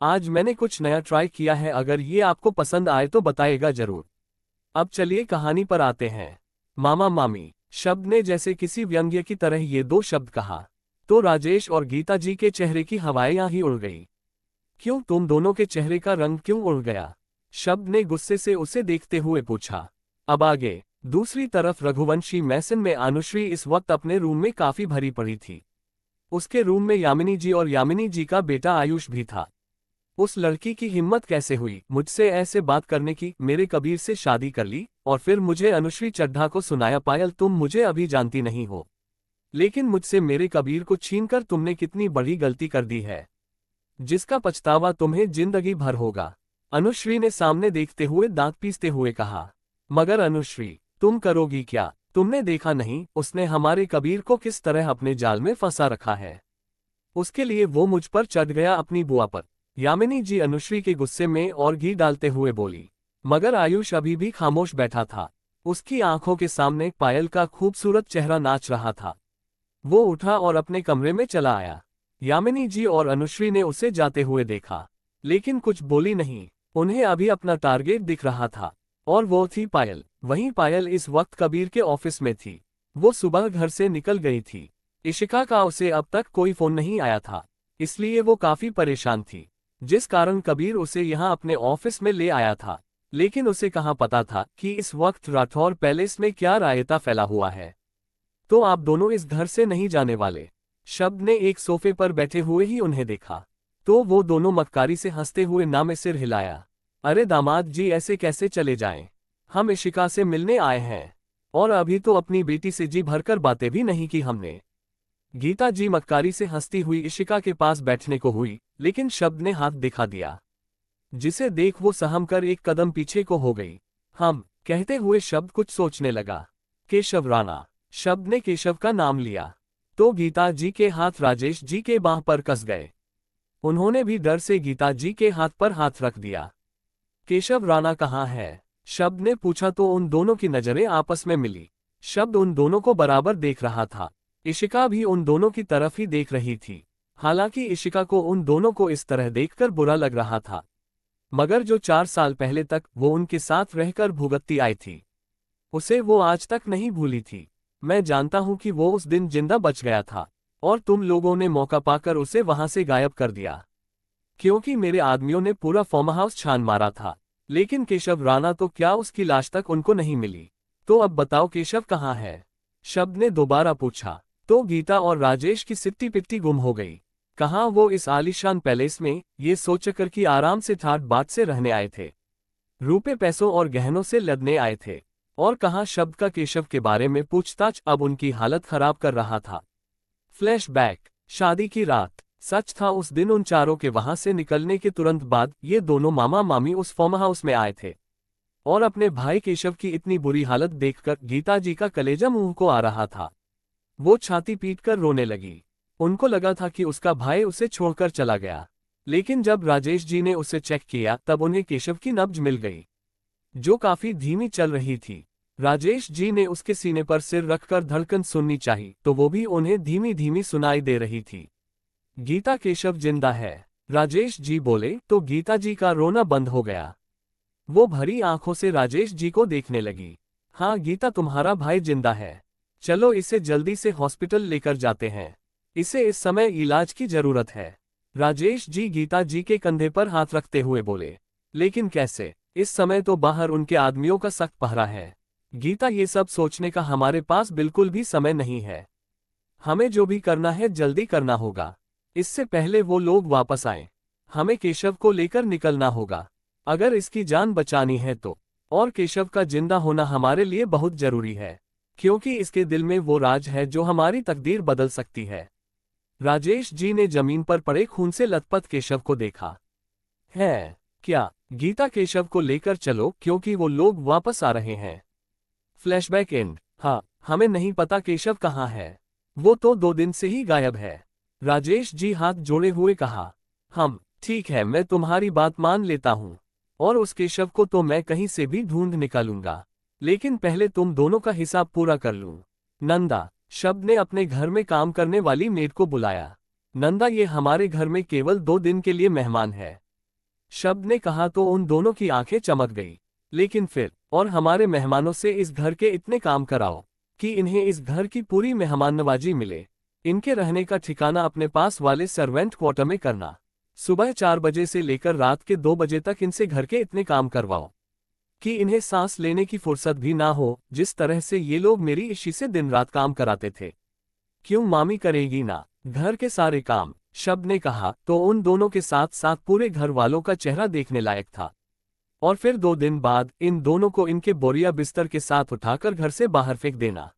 आज मैंने कुछ नया ट्राई किया है, अगर ये आपको पसंद आए तो बताइएगा जरूर। अब चलिए कहानी पर आते हैं। मामा मामी शब्द ने जैसे किसी व्यंग्य की तरह ये दो शब्द कहा तो राजेश और गीता जी के चेहरे की हवाएं ही उड़ गई। क्यों, तुम दोनों के चेहरे का रंग क्यों उड़ गया? शब्द ने गुस्से से उसे देखते हुए पूछा। अब आगे। दूसरी तरफ रघुवंशी मैसन में अनुश्री इस वक्त अपने रूम में काफी भरी पड़ी थी। उसके रूम में यामिनी जी और यामिनी जी का बेटा आयुष भी था। उस लड़की की हिम्मत कैसे हुई मुझसे ऐसे बात करने की? मेरे कबीर से शादी कर ली और फिर मुझे अनुश्री चड्ढा को सुनाया। पायल, तुम मुझे अभी जानती नहीं हो, लेकिन मुझसे मेरे कबीर को छीनकर तुमने कितनी बड़ी गलती कर दी है, जिसका पछतावा तुम्हें जिंदगी भर होगा। अनुश्री ने सामने देखते हुए दांत पीसते हुए कहा। मगर अनुश्री, तुम करोगी क्या? तुमने देखा नहीं उसने हमारे कबीर को किस तरह अपने जाल में फंसा रखा है। उसके लिए वो मुझ पर चढ़ गया, अपनी बुआ पर। यामिनी जी अनुश्री के गुस्से में और घी डालते हुए बोली। मगर आयुष अभी भी खामोश बैठा था। उसकी आंखों के सामने पायल का खूबसूरत चेहरा नाच रहा था। वो उठा और अपने कमरे में चला आया। यामिनी जी और अनुश्री ने उसे जाते हुए देखा, लेकिन कुछ बोली नहीं। उन्हें अभी अपना टारगेट दिख रहा था, और वो थी पायल। वहीं पायल इस वक्त कबीर के ऑफिस में थी। वो सुबह घर से निकल गई थी। इशिका का उसे अब तक कोई फोन नहीं आया था, इसलिए वो काफी परेशान थी, जिस कारण कबीर उसे यहाँ अपने ऑफिस में ले आया था। लेकिन उसे कहाँ पता था कि इस वक्त राठौर पैलेस में क्या रायता फैला हुआ है। तो आप दोनों इस घर से नहीं जाने वाले? शब्द ने एक सोफे पर बैठे हुए ही उन्हें देखा तो वो दोनों मक्कारी से हंसते हुए ना में सिर हिलाया। अरे दामाद जी, ऐसे कैसे चले जाएं? हम इशिका से मिलने आए हैं, और अभी तो अपनी बेटी से जी भरकर बातें भी नहीं की हमने। गीता जी मक्कारी से हंसती हुई इशिका के पास बैठने को हुई, लेकिन शब्द ने हाथ दिखा दिया, जिसे देख वो सहम कर एक कदम पीछे को हो गई। हम कहते हुए शब्द कुछ सोचने लगा। केशव राणा। शब्द ने केशव का नाम लिया तो गीता जी के हाथ राजेश जी के बाह पर कस गए। उन्होंने भी डर से गीता जी के हाथ पर हाथ रख दिया। केशव राणा कहाँ है? शब्द ने पूछा तो उन दोनों की नजरें आपस में मिली। शब्द उन दोनों को बराबर देख रहा था। इशिका भी उन दोनों की तरफ ही देख रही थी। हालांकि इशिका को उन दोनों को इस तरह देखकर बुरा लग रहा था, मगर जो 4 साल पहले तक वो उनके साथ रहकर भुगतती आई थी, उसे वो आज तक नहीं भूली थी। मैं जानता हूं कि वो उस दिन जिंदा बच गया था, और तुम लोगों ने मौका पाकर उसे वहां से गायब कर दिया, क्योंकि मेरे आदमियों ने पूरा फार्म हाउस छान मारा था। लेकिन केशव राणा तो क्या उसकी लाश तक उनको नहीं मिली? तो अब बताओ केशव कहाँ है? शब्द ने दोबारा पूछा तो गीता और राजेश की सिट्टी पिट्टी गुम हो गई। कहाँ वो इस आलीशान पैलेस में, ये सोचकर कि आराम से ठाट बाट से रहने आए थे, रुपए पैसों और गहनों से लदने आए थे, और कहाँ शब्द का केशव के बारे में पूछताछ अब उनकी हालत खराब कर रहा था। फ्लैशबैक। शादी की रात। सच था, उस दिन उन चारों के वहां से निकलने के तुरंत बाद ये दोनों मामा मामी उस फार्म हाउस में आए थे, और अपने भाई केशव की इतनी बुरी हालत देखकर गीता जी का कलेजा मुंह को आ रहा था। वो छाती पीटकर रोने लगी। उनको लगा था कि उसका भाई उसे छोड़कर चला गया, लेकिन जब राजेश जी ने उसे चेक किया तब उन्हें केशव की नब्ज मिल गई, जो काफी धीमी चल रही थी। राजेश जी ने उसके सीने पर सिर रखकर धड़कन सुननी चाहिए तो वो भी उन्हें धीमी धीमी सुनाई दे रही थी। गीता, केशव जिंदा है, राजेश जी बोले तो गीता जी का रोना बंद हो गया। वो भरी आंखों से राजेश जी को देखने लगी। हाँ गीता, तुम्हारा भाई जिंदा है। चलो इसे जल्दी से हॉस्पिटल लेकर जाते हैं, इसे इस समय इलाज की जरूरत है। राजेश जी गीता जी के कंधे पर हाथ रखते हुए बोले। लेकिन कैसे? इस समय तो बाहर उनके आदमियों का सख्त पहरा है। गीता, ये सब सोचने का हमारे पास बिल्कुल भी समय नहीं है। हमें जो भी करना है जल्दी करना होगा, इससे पहले वो लोग वापस आए। हमें केशव को लेकर निकलना होगा, अगर इसकी जान बचानी है तो। और केशव का जिंदा होना हमारे लिए बहुत जरूरी है, क्योंकि इसके दिल में वो राज है जो हमारी तकदीर बदल सकती है। राजेश जी ने जमीन पर पड़े खून से लथपथ केशव को देखा। है क्या? गीता, केशव को लेकर चलो क्योंकि वो लोग वापस आ रहे हैं। Flashback and. हाँ, हमें नहीं पता केशव कहाँ है, वो तो 2 दिन से ही गायब है। राजेश जी हाथ जोड़े हुए कहा। हम ठीक है, मैं तुम्हारी बात मान लेता हूँ, और उस केशव को तो मैं कहीं से भी ढूंढ निकालूंगा, लेकिन पहले तुम दोनों का हिसाब पूरा कर लूं। नंदा। शब्द ने अपने घर में काम करने वाली मेड को बुलाया। नंदा, ये हमारे घर में केवल 2 दिन के लिए मेहमान है, शब्द ने कहा तो उन दोनों की आंखें चमक गई। लेकिन फिर, और हमारे मेहमानों से इस घर के इतने काम कराओ कि इन्हें इस घर की पूरी मेहमाननवाजी मिले। इनके रहने का ठिकाना अपने पास वाले सर्वेंट क्वार्टर में करना। सुबह 4 बजे से लेकर रात के 2 बजे तक इनसे घर के इतने काम करवाओ कि इन्हें सांस लेने की फुर्सत भी ना हो, जिस तरह से ये लोग मेरी इशी से दिन रात काम कराते थे। क्यों मामी करेगी ना घर के सारे काम? शब्द ने कहा तो उन दोनों के साथ साथ पूरे घर वालों का चेहरा देखने लायक था। और फिर 2 दिन बाद इन दोनों को इनके बोरिया बिस्तर के साथ उठाकर घर से बाहर फेंक देना।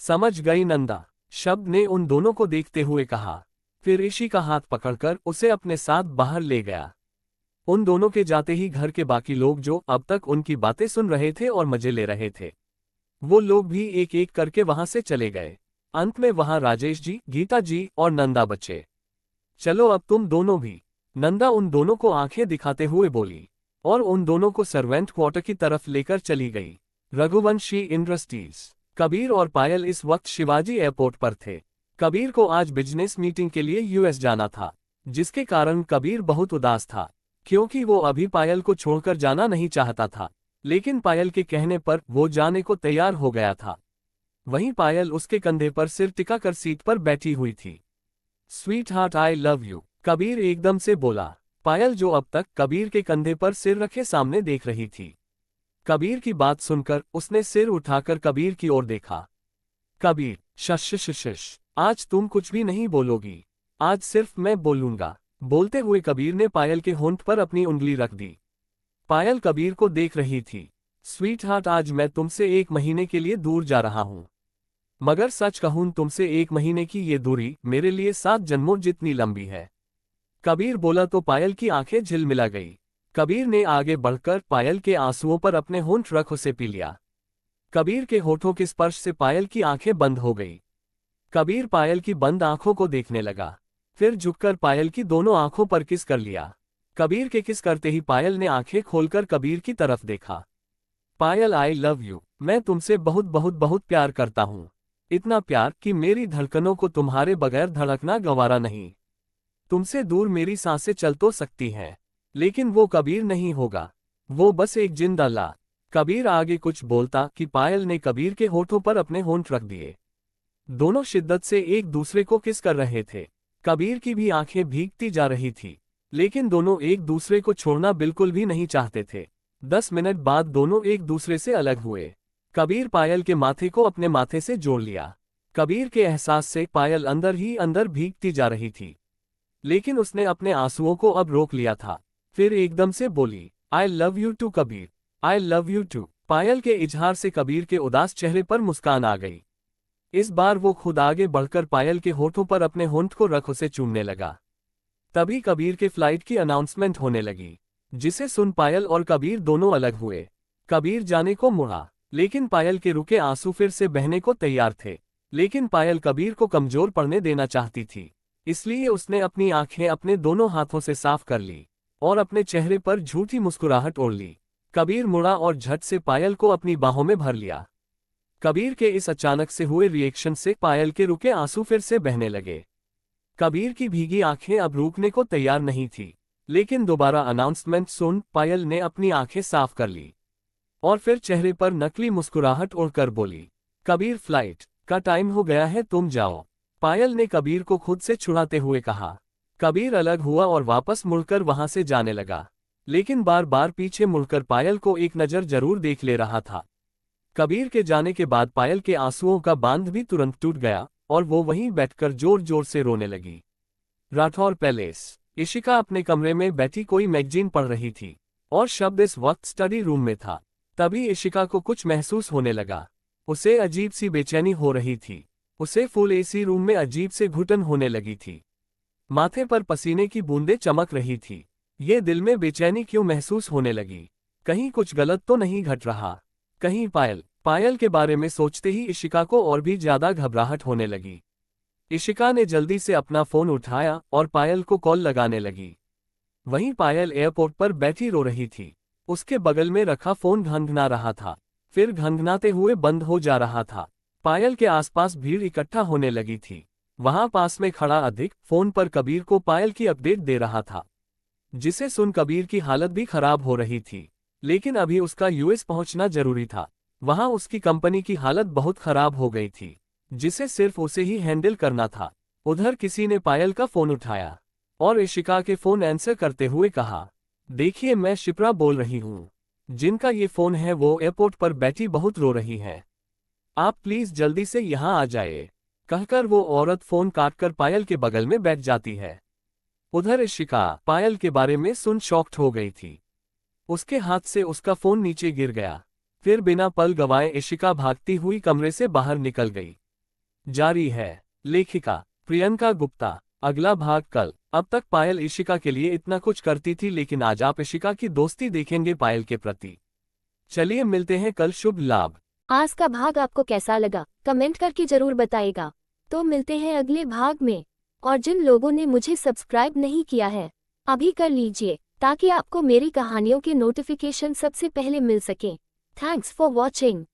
समझ गई नंदा? शब्द ने उन दोनों को देखते हुए कहा। फिर ऋषि का हाथ पकड़कर उसे अपने साथ बाहर ले गया। उन दोनों के जाते ही घर के बाकी लोग जो अब तक उनकी बातें सुन रहे थे और मजे ले रहे थे, वो लोग भी एक एक करके वहां से चले गए। अंत में वहां राजेश जी, गीता जी और नंदा बचे। चलो अब तुम दोनों भी, नंदा उन दोनों को आंखें दिखाते हुए बोली, और उन दोनों को सर्वेंट क्वार्टर की तरफ लेकर चली गई। रघुवंशी इंडस्ट्रीज। कबीर और पायल इस वक्त शिवाजी एयरपोर्ट पर थे। कबीर को आज बिजनेस मीटिंग के लिए यूएस जाना था, जिसके कारण कबीर बहुत उदास था, क्योंकि वो अभी पायल को छोड़कर जाना नहीं चाहता था। लेकिन पायल के कहने पर वो जाने को तैयार हो गया था। वहीं पायल उसके कंधे पर सिर टिकाकर सीट पर बैठी हुई थी। Sweet heart I love you, Kabir एकदम से बोला। पायल जो अब तक कबीर के कंधे पर सिर रखे सामने देख रही थी, कबीर की बात सुनकर उसने सिर उठाकर कबीर की ओर देखा। कबीर, शश, आज तुम कुछ भी नहीं बोलोगी, आज सिर्फ मैं बोलूंगा। बोलते हुए कबीर ने पायल के होंठ पर अपनी उंगली रख दी। पायल कबीर को देख रही थी। स्वीट हार्ट, आज मैं तुमसे 1 महीने के लिए दूर जा रहा हूं, मगर सच कहूं तुमसे 1 महीने की ये दूरी मेरे लिए 7 जन्मों जितनी लंबी है। कबीर बोला तो पायल की आंखें झिलमिला गई। कबीर ने आगे बढ़कर पायल के आंसुओं पर अपने होंठ रख उसे पी लिया। कबीर के होठों के स्पर्श से पायल की आंखें बंद हो गई। कबीर पायल की बंद आंखों को देखने लगा, फिर झुककर पायल की दोनों आंखों पर किस कर लिया। कबीर के किस करते ही पायल ने आंखें खोलकर कबीर की तरफ देखा। पायल, आई लव यू, मैं तुमसे बहुत बहुत बहुत प्यार करता हूं, इतना प्यार कि मेरी धड़कनों को तुम्हारे बगैर धड़कना गवारा नहीं। तुमसे दूर मेरी सांसें चल तो सकती हैं, लेकिन वो कबीर नहीं होगा, वो बस एक जिंदा ला। कबीर आगे कुछ बोलता कि पायल ने कबीर के होठों पर अपने होंठ रख दिए। दोनों शिद्दत से एक दूसरे को किस कर रहे थे। कबीर की भी आंखें भीगती जा रही थी, लेकिन दोनों एक दूसरे को छोड़ना बिल्कुल भी नहीं चाहते थे। 10 मिनट बाद दोनों एक दूसरे से अलग हुए। कबीर पायल के माथे को अपने माथे से जोड़ लिया। कबीर के एहसास से पायल अंदर ही अंदर भीगती जा रही थी, लेकिन उसने अपने आंसुओं को अब रोक लिया था। फिर एकदम से बोली, I love you too Kabir, I love you too. Payal के इजहार से कबीर के उदास चेहरे पर मुस्कान आ गई। इस बार वो खुद आगे बढ़कर पायल के होठों पर अपने होंठ को रख उसे चूमने लगा। तभी कबीर के फ्लाइट की अनाउंसमेंट होने लगी, जिसे सुन पायल और कबीर दोनों अलग हुए। कबीर जाने को मुड़ा, लेकिन पायल के रुके आंसू फिर से बहने को तैयार थे। लेकिन पायल कबीर को कमजोर पड़ने देना चाहती थी, इसलिए उसने अपनी आंखें अपने दोनों हाथों से साफ कर ली और अपने चेहरे पर झूठी मुस्कुराहट ओढ़ ली। कबीर मुड़ा और झट से पायल को अपनी बाहों में भर लिया। कबीर के इस अचानक से हुए रिएक्शन से पायल के रुके आंसू फिर से बहने लगे। कबीर की भीगी आंखें अब रुकने को तैयार नहीं थी, लेकिन दोबारा अनाउंसमेंट सुन पायल ने अपनी आंखें साफ कर ली और फिर चेहरे पर नकली मुस्कुराहट ओढ़कर बोली, कबीर, फ्लाइट का टाइम हो गया है, तुम जाओ। पायल ने कबीर को खुद से छुड़ाते हुए कहा। कबीर अलग हुआ और वापस मुड़कर वहां से जाने लगा, लेकिन बार बार पीछे मुड़कर पायल को एक नज़र जरूर देख ले रहा था। कबीर के जाने के बाद पायल के आंसुओं का बांध भी तुरंत टूट गया और वो वहीं बैठकर जोर जोर से रोने लगी। राठौर पैलेस। इशिका अपने कमरे में बैठी कोई मैगजीन पढ़ रही थी और शब्द इस वक्त स्टडी रूम में था। तभी इशिका को कुछ महसूस होने लगा। उसे अजीब सी बेचैनी हो रही थी। उसे फुल एसी रूम में अजीब से घुटन होने लगी थी। माथे पर पसीने की बूंदें चमक रही थी। ये दिल में बेचैनी क्यों महसूस होने लगी? कहीं कुछ गलत तो नहीं घट रहा? कहीं पायल के बारे में सोचते ही इशिका को और भी ज्यादा घबराहट होने लगी। इशिका ने जल्दी से अपना फोन उठाया और पायल को कॉल लगाने लगी। वहीं पायल एयरपोर्ट पर बैठी रो रही थी। उसके बगल में रखा फोन घंघना रहा था, फिर घंघनाते हुए बंद हो जा रहा था। पायल के आसपास भीड़ इकट्ठा होने लगी थी। वहां पास में खड़ा अधिक फोन पर कबीर को पायल की अपडेट दे रहा था। जिसे सुन कबीर की हालत भी खराब हो रही थी। लेकिन अभी उसका यूएस पहुंचना जरूरी था। वहां उसकी कंपनी की हालत बहुत खराब हो गई थी, जिसे सिर्फ उसे ही हैंडल करना था। उधर किसी ने पायल का फोन उठाया और इशिका के फोन आंसर करते हुए कहा, देखिए मैं शिप्रा बोल रही हूँ। जिनका ये फोन है वो एयरपोर्ट पर बैठी बहुत रो रही है। आप प्लीज जल्दी से यहाँ आ जाए। कहकर वो औरत फोन काटकर पायल के बगल में बैठ जाती है। उधर इशिका पायल के बारे में सुन शॉक्ड हो गई थी। उसके हाथ से उसका फोन नीचे गिर गया। फिर बिना पल गवाए इशिका भागती हुई कमरे से बाहर निकल गई। जारी है लेखिका प्रियंका गुप्ता। अगला भाग कल। अब तक पायल इशिका के लिए इतना कुछ करती थी, लेकिन आज आप इशिका की दोस्ती देखेंगे पायल के प्रति। चलिए मिलते हैं कल। शुभ लाभ। आज का भाग आपको कैसा लगा कमेंट करके जरूर बताइएगा। तो मिलते हैं अगले भाग में। और जिन लोगों ने मुझे सब्सक्राइब नहीं किया है अभी कर लीजिए, ताकि आपको मेरी कहानियों के नोटिफिकेशन सबसे पहले मिल सके। Thanks for watching.